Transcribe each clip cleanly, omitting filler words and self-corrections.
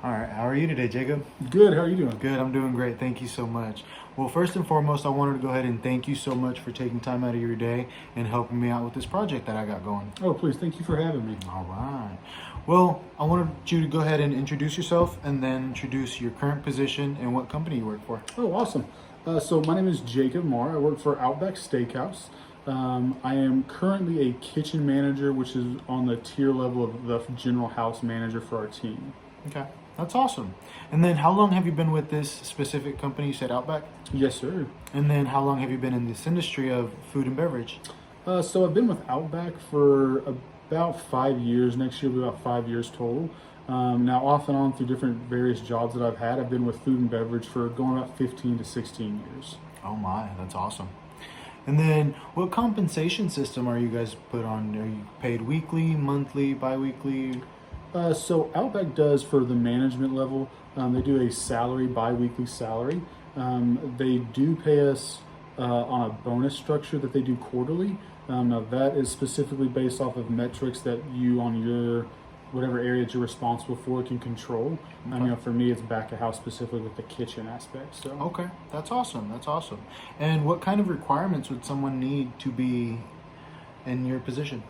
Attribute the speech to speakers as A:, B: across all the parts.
A: All right, how are you today, Jacob?
B: Good. How are you doing?
A: Good, I'm doing great. Thank you so much. Well, first and foremost, I wanted to go ahead and thank you so much for taking time out of your day and helping me out with this project that I got going.
B: Oh, please. Thank you for having me.
A: All right. Well, I wanted you to go ahead and introduce yourself and then introduce your current position and what company you work for.
B: Oh, awesome. So my name is Jacob Marr. I work for Outback Steakhouse. I am currently a kitchen manager, which is on the tier level of the general house manager for our team.
A: Okay, that's awesome. And then how long have you been with this specific company? You said Outback?
B: Yes, sir.
A: And then how long have you been in this industry of food and beverage?
B: So I've been with Outback for about 5 years. Next year will be about 5 years total. Now, off and on through different various jobs that I've had, I've been with food and beverage for going about 15 to 16 years.
A: Oh my, that's awesome. And then what compensation system are you guys put on? Are you paid weekly, monthly, bi-weekly?
B: So Outback does for the management level, they do a salary, bi-weekly salary. They do pay us on a bonus structure that they do quarterly. Now that is specifically based off of metrics that you on your whatever area that you're responsible for can control.
A: Okay.
B: For me, it's back of house specifically with the kitchen aspect. So
A: Okay, that's awesome. That's awesome. And what kind of requirements would someone need to be in your position?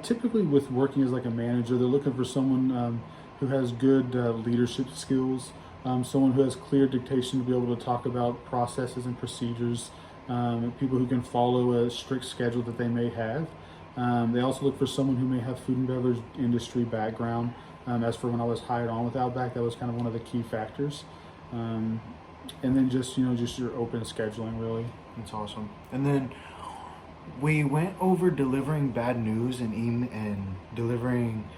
B: Typically, with working as like a manager, they're looking for someone who has good leadership skills, someone who has clear dictation to be able to talk about processes and procedures, people who can follow a strict schedule that they may have. They also look for someone who may have food and beverage industry background. As for when I was hired on with Outback, that was kind of one of the key factors. And then just your open scheduling, really.
A: That's awesome. And then we went over delivering bad news and delivering,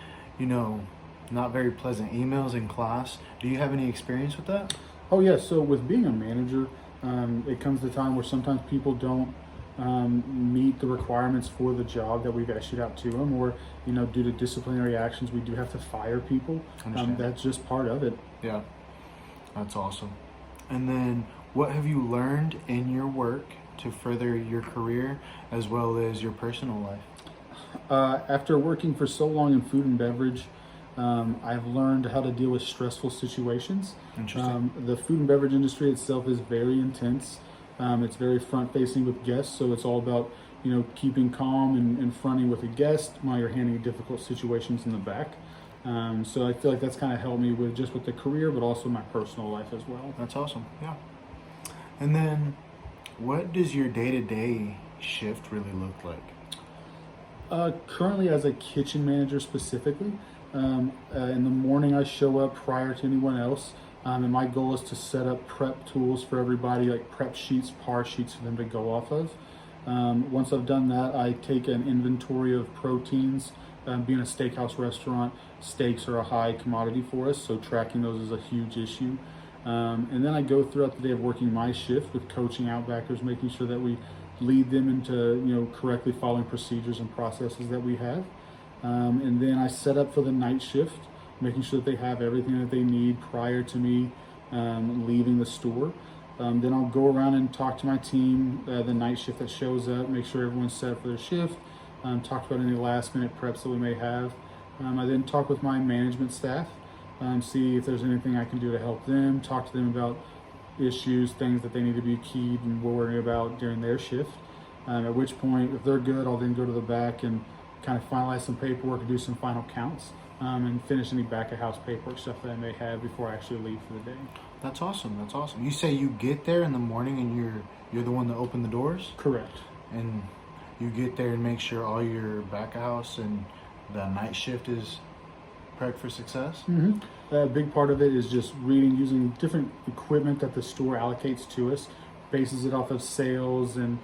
A: not very pleasant emails in class. Do you have any experience with that?
B: Oh yeah, so with being a manager, it comes to a time where sometimes people don't meet the requirements for the job that we've issued out to them, or due to disciplinary actions, we do have to fire people. That's just part of it.
A: Yeah, that's awesome. And then what have you learned in your work to further your career as well as your personal life?
B: After working for so long in food and beverage, I've learned how to deal with stressful situations.
A: Interesting.
B: The food and beverage industry itself is very intense. It's very front-facing with guests, so it's all about keeping calm and fronting with a guest while you're handling difficult situations in the back. So I feel like that's kind of helped me with the career, but also my personal life as well.
A: That's awesome. Yeah. And then what does your day-to-day shift really look like?
B: Currently, as a kitchen manager specifically, in the morning I show up prior to anyone else. And my goal is to set up prep tools for everybody, like prep sheets, par sheets for them to go off of. Once I've done that, I take an inventory of proteins. Being a steakhouse restaurant, steaks are a high commodity for us, so tracking those is a huge issue. And then I go throughout the day of working my shift with coaching Outbackers, making sure that we lead them into correctly following procedures and processes that we have. And then I set up for the night shift, making sure that they have everything that they need prior to me leaving the store. Then I'll go around and talk to my team, the night shift that shows up, make sure everyone's set up for their shift, talk about any last minute preps that we may have. I then talk with my management staff, see if there's anything I can do to help them, talk to them about issues, things that they need to be keyed and worrying about during their shift. At which point, if they're good, I'll then go to the back and kind of finalize some paperwork and do some final counts. And finish any back of house paperwork stuff that I may have before I actually leave for the day.
A: That's awesome. That's awesome. You say you get there in the morning and you're the one that open the doors?
B: Correct.
A: And you get there and make sure all your back of house and the night shift is prepped for success?
B: Mm-hmm. A big part of it is just using different equipment that the store allocates to us, bases it off of sales and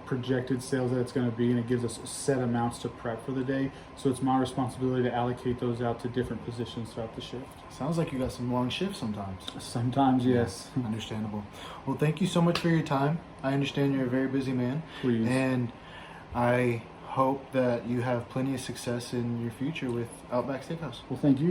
B: projected sales that it's going to be, and it gives us set amounts to prep for the day. So it's my responsibility to allocate those out to different positions throughout the shift.
A: Sounds like you got some long shifts sometimes.
B: Sometimes, yes.
A: Yeah, understandable. Well, thank you so much for your time. I understand you're a very busy man.
B: Please.
A: And I hope that you have plenty of success in your future with Outback Steakhouse.
B: Well, thank you.